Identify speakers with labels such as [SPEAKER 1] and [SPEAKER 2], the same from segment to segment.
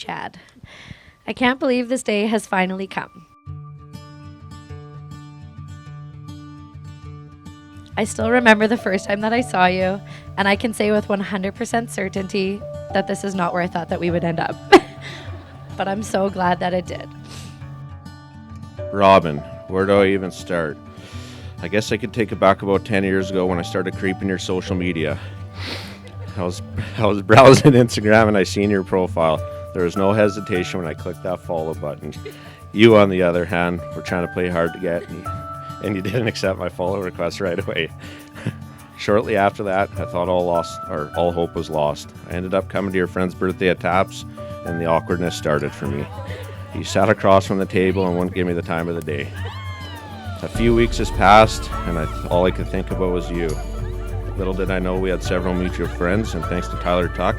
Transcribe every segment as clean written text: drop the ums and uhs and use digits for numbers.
[SPEAKER 1] Chad. I can't believe this day has finally come. I still remember the first time that I saw you, and I can say with 100% certainty that this is not where I thought that we would end up. But I'm so glad that it did.
[SPEAKER 2] Robyn, where do I even start? I guess I could take it back about 10 years ago when I started creeping your social media. I was browsing Instagram and I seen your profile. There was no hesitation when I clicked that follow button. You, on the other hand, were trying to play hard to get, and you didn't accept my follow request right away. Shortly after that, I thought all hope was lost. I ended up coming to your friend's birthday at Taps, and the awkwardness started for me. You sat across from the table and wouldn't give me the time of the day. A few weeks has passed, and all I could think about was you. Little did I know we had several mutual friends, and thanks to Tyler Tuck,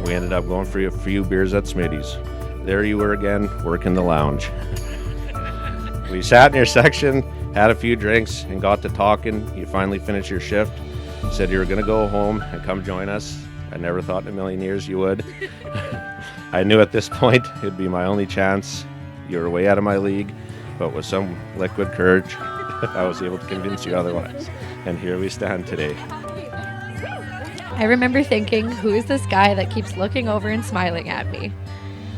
[SPEAKER 2] we ended up going for a few beers at Smitty's. There you were again, working the lounge. We sat in your section, had a few drinks, and got to talking. You finally finished your shift, said you were going to go home and come join us. I never thought in a million years you would. I knew at this point it'd be my only chance. You were way out of my league, but with some liquid courage, I was able to convince you otherwise. And here we stand today.
[SPEAKER 1] I remember thinking, who is this guy that keeps looking over and smiling at me?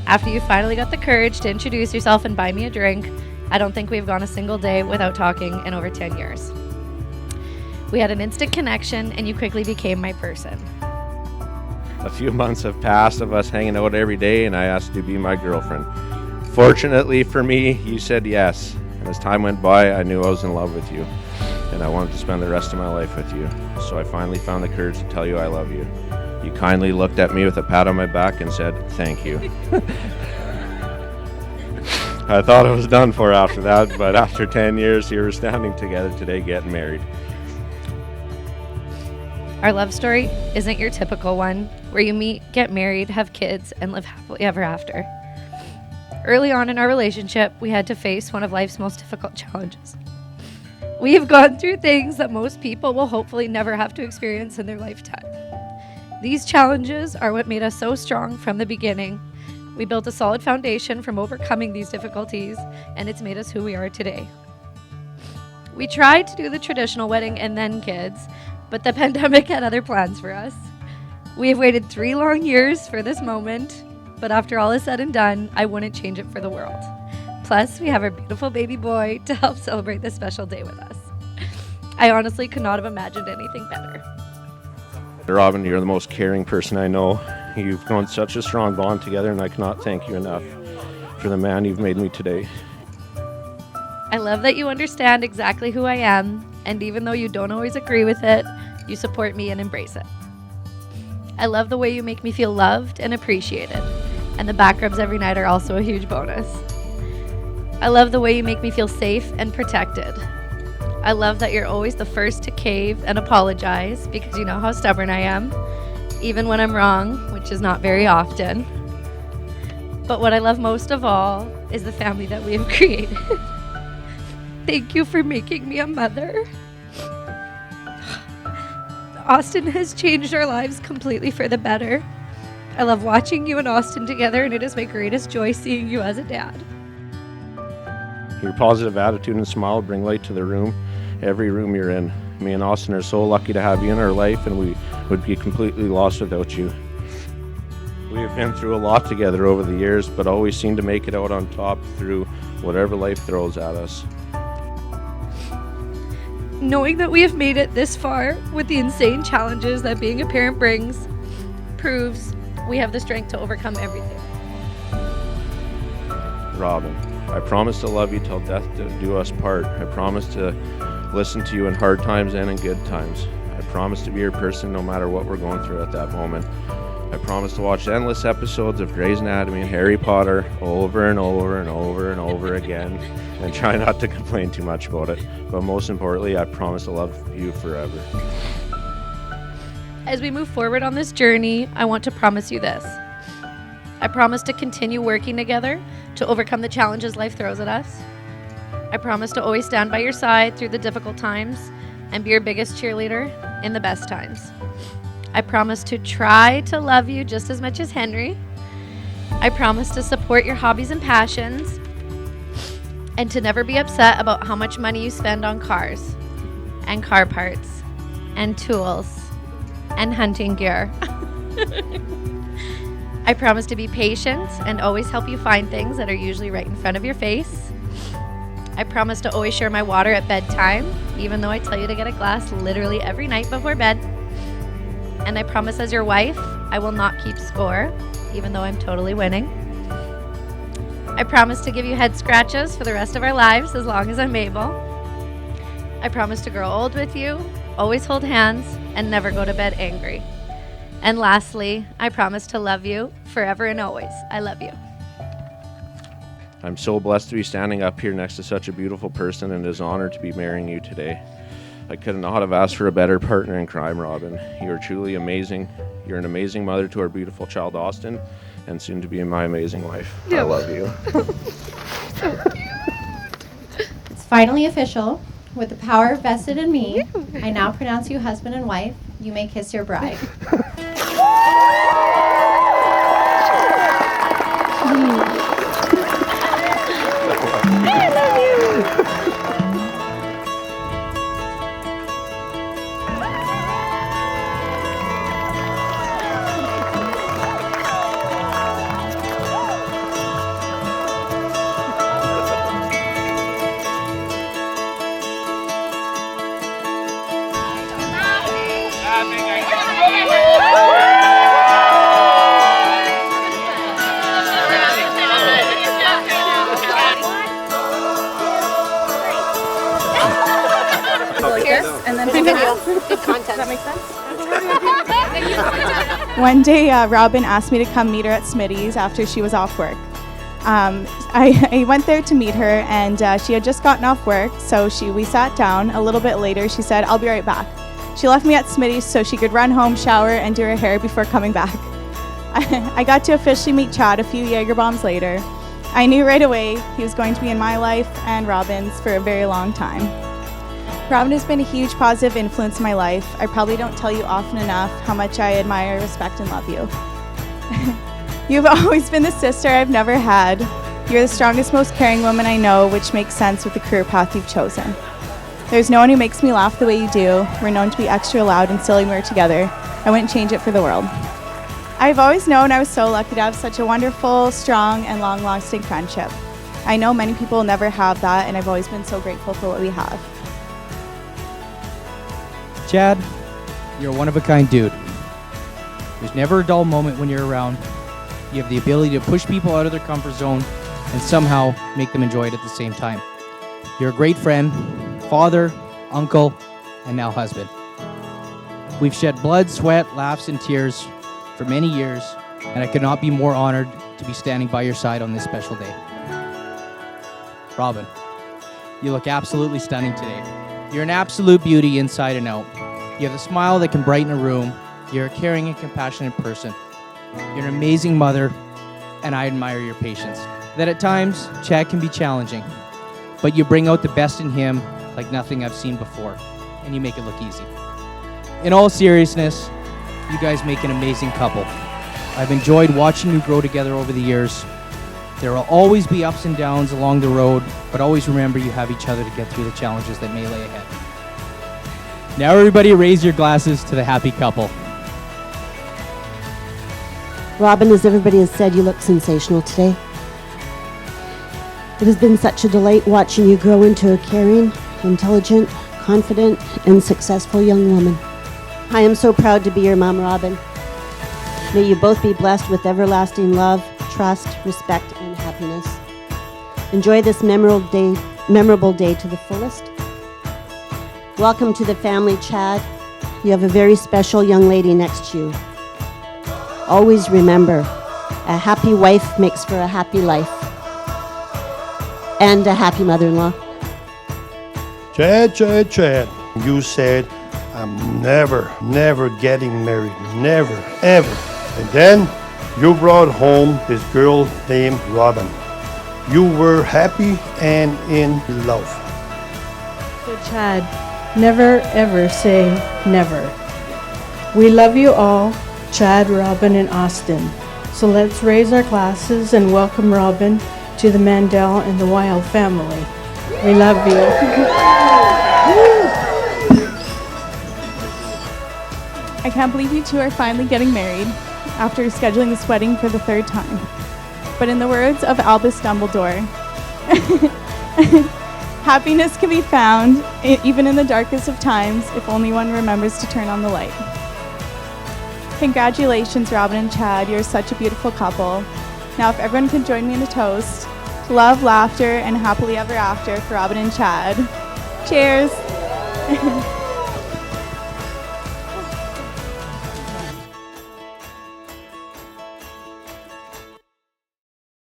[SPEAKER 1] After you finally got the courage to introduce yourself and buy me a drink, I don't think we've gone a single day without talking in over 10 years. We had an instant connection, and you quickly became my person.
[SPEAKER 2] A few months have passed of us hanging out every day, and I asked you to be my girlfriend. Fortunately for me, you said yes. And as time went by, I knew I was in love with you, and I wanted to spend the rest of my life with you. So I finally found the courage to tell you I love you. You kindly looked at me with a pat on my back and said, "Thank you." I thought I was done for after that, but after 10 years, here we're standing together today getting married.
[SPEAKER 1] Our love story isn't your typical one, where you meet, get married, have kids, and live happily ever after. Early on in our relationship, we had to face one of life's most difficult challenges. We have gone through things that most people will hopefully never have to experience in their lifetime. These challenges are what made us so strong from the beginning. We built a solid foundation from overcoming these difficulties, and it's made us who we are today. We tried to do the traditional wedding and then kids, but the pandemic had other plans for us. We have waited 3 long years for this moment, but after all is said and done, I wouldn't change it for the world. Plus, we have our beautiful baby boy to help celebrate this special day with us. I honestly could not have imagined anything better.
[SPEAKER 2] Robyn, you're the most caring person I know. You've grown such a strong bond together, and I cannot thank you enough for the man you've made me today.
[SPEAKER 1] I love that you understand exactly who I am, and even though you don't always agree with it, you support me and embrace it. I love the way you make me feel loved and appreciated, and the back rubs every night are also a huge bonus. I love the way you make me feel safe and protected. I love that you're always the first to cave and apologize because you know how stubborn I am, even when I'm wrong, which is not very often. But what I love most of all is the family that we have created. Thank you for making me a mother. Austin has changed our lives completely for the better. I love watching you and Austin together, and it is my greatest joy seeing you as a dad.
[SPEAKER 2] Your positive attitude and smile bring light to the room, every room you're in. Me and Austin are so lucky to have you in our life, and we would be completely lost without you. We have been through a lot together over the years, but always seem to make it out on top through whatever life throws at us.
[SPEAKER 1] Knowing that we have made it this far with the insane challenges that being a parent brings proves we have the strength to overcome everything.
[SPEAKER 2] Robyn, I promise to love you till death do us part. I promise to listen to you in hard times and in good times. I promise to be your person no matter what we're going through at that moment. I promise to watch endless episodes of Grey's Anatomy and Harry Potter over and over and over and over again, and try not to complain too much about it. But most importantly, I promise to love you forever.
[SPEAKER 1] As we move forward on this journey, I want to promise you this. I promise to continue working together to overcome the challenges life throws at us. I promise to always stand by your side through the difficult times and be your biggest cheerleader in the best times. I promise to try to love you just as much as Henry. I promise to support your hobbies and passions and to never be upset about how much money you spend on cars and car parts and tools and hunting gear. I promise to be patient and always help you find things that are usually right in front of your face. I promise to always share my water at bedtime, even though I tell you to get a glass literally every night before bed. And I promise as your wife, I will not keep score, even though I'm totally winning. I promise to give you head scratches for the rest of our lives as long as I'm able. I promise to grow old with you, always hold hands, and never go to bed angry. And lastly, I promise to love you forever and always. I love you.
[SPEAKER 2] I'm so blessed to be standing up here next to such a beautiful person, and it is an honor to be marrying you today. I could not have asked for a better partner in crime, Robyn. You are truly amazing. You're an amazing mother to our beautiful child, Austin, and soon to be my amazing wife. I love you.
[SPEAKER 3] It's finally official. With the power vested in me, I now pronounce you husband and wife. You may kiss your bride.
[SPEAKER 4] And then video. Good content. Does that make sense?
[SPEAKER 5] One day, Robyn asked me to come meet her at Smitty's after she was off work. I went there to meet her, and she had just gotten off work, so we sat down. A little bit later, she said, "I'll be right back." She left me at Smitty's so she could run home, shower, and do her hair before coming back. I got to officially meet Chad a few Jaeger bombs later. I knew right away he was going to be in my life and Robyn's for a very long time. Robyn has been a huge positive influence in my life. I probably don't tell you often enough how much I admire, respect, and love you. You've always been the sister I've never had. You're the strongest, most caring woman I know, which makes sense with the career path you've chosen. There's no one who makes me laugh the way you do. We're known to be extra loud and silly when we're together. I wouldn't change it for the world. I've always known I was so lucky to have such a wonderful, strong, and long-lasting friendship. I know many people will never have that, and I've always been so grateful for what we have.
[SPEAKER 6] Chad, you're a one-of-a-kind dude. There's never a dull moment when you're around. You have the ability to push people out of their comfort zone and somehow make them enjoy it at the same time. You're a great friend, father, uncle, and now husband. We've shed blood, sweat, laughs, and tears for many years, and I could not be more honored to be standing by your side on this special day. Robyn, you look absolutely stunning today. You're an absolute beauty inside and out. You have a smile that can brighten a room. You're a caring and compassionate person. You're an amazing mother, and I admire your patience. That at times, Chad can be challenging, but you bring out the best in him like nothing I've seen before, and you make it look easy. In all seriousness, you guys make an amazing couple. I've enjoyed watching you grow together over the years. There will always be ups and downs along the road, but always remember you have each other to get through the challenges that may lay ahead. Now everybody raise your glasses to the happy couple.
[SPEAKER 4] Robyn, as everybody has said, you look sensational today. It has been such a delight watching you grow into a caring, intelligent, confident, and successful young woman. I am so proud to be your mom, Robyn. May you both be blessed with everlasting love, trust, respect, and happiness. Enjoy this memorable day to the fullest. Welcome to the family, Chad. You have a very special young lady next to you. Always remember, a happy wife makes for a happy life. And a happy mother-in-law.
[SPEAKER 7] Chad, you said, I'm never getting married. Never, ever. And then you brought home this girl named Robyn. You were happy and in love.
[SPEAKER 8] So Chad, never ever say never. We love you all, Chad, Robyn, and Austin. So let's raise our glasses and welcome Robyn to the Mandel and the Wild family. We love you.
[SPEAKER 5] I can't believe you two are finally getting married after scheduling this wedding for the 3rd time. But in the words of Albus Dumbledore, happiness can be found even in the darkest of times if only one remembers to turn on the light. Congratulations, Robyn and Chad. You're such a beautiful couple. Now, if everyone could join me in a toast to love, laughter, and happily ever after for Robyn and Chad. Cheers.